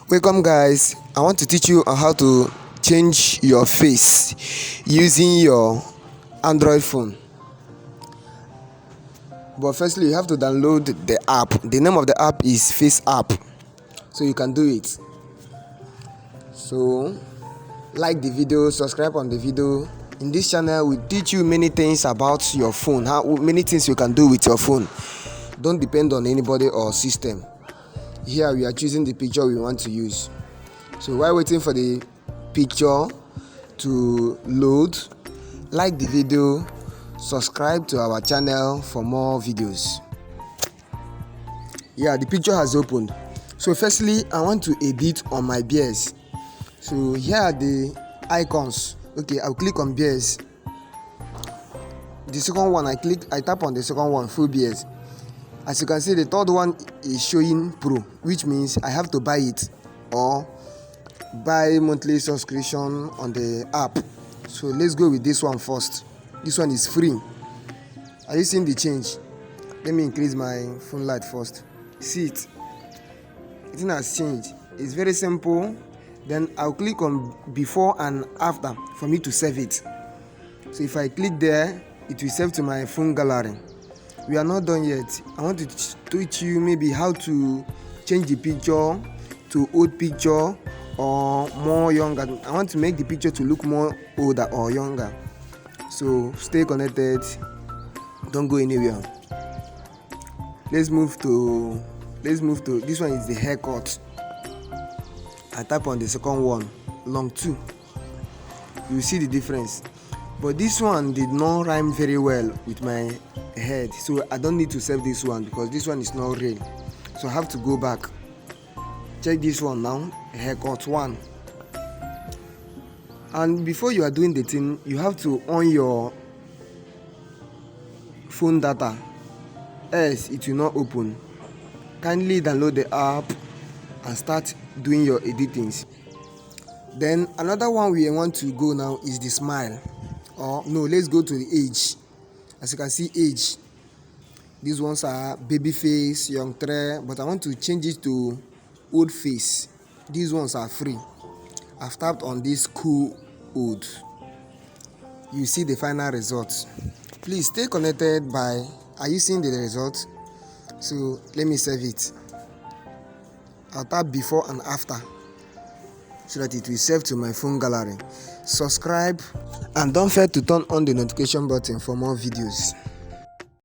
Welcome guys, I want to teach you on how to change your face using your Android phone. But firstly, you have to download the app. The name of the app is Faceapp, so you can do it. So like the video, subscribe on the video. In this channel we teach you many things about your phone, many things you can do with your phone. Don't depend on anybody or system. Here we are choosing the picture we want to use. So while waiting for the picture to load, like the video, subscribe to our channel for more videos. Yeah, the picture has opened. So firstly, I want to edit on my bears. So here are the icons. Okay, I'll click on bears. The second one, I tap on the second one, full bears. As you can see, the third one is showing pro, which means I have to buy it or buy monthly subscription on the app. So let's go with this one first. This one is free. Are you seeing the change? Let me increase my phone light first. See it? It has changed. It's very simple. Then I'll click on before and after for me to save it. So if I click there, it will save to my phone gallery. We are not done yet. I want to teach you maybe how to change the picture to old picture or more younger. I want to make the picture to look more older or younger. So stay connected. Don't go anywhere. Let's move to this one is the haircut. I tap on the second one, long 2. You see the difference. But this one did not rhyme very well with my head, so I don't need to save this one because this one is not real. So I have to go back. Check this one now, haircut 1. And before you are doing the thing, you have to on your phone data, else it will not open. Kindly download the app and start doing your editings. Then another one we want to go now is the smile. Or no, let's go to the age. As you can see, age. These ones are baby face, young tray, but I want to change it to old face. These ones are free. I've tapped on this cool old. You see the final results. Please stay connected by. Are you seeing the result? So let me save it. I'll tap before and after so that it will save to my phone gallery. Subscribe and don't forget to turn on the notification button for more videos.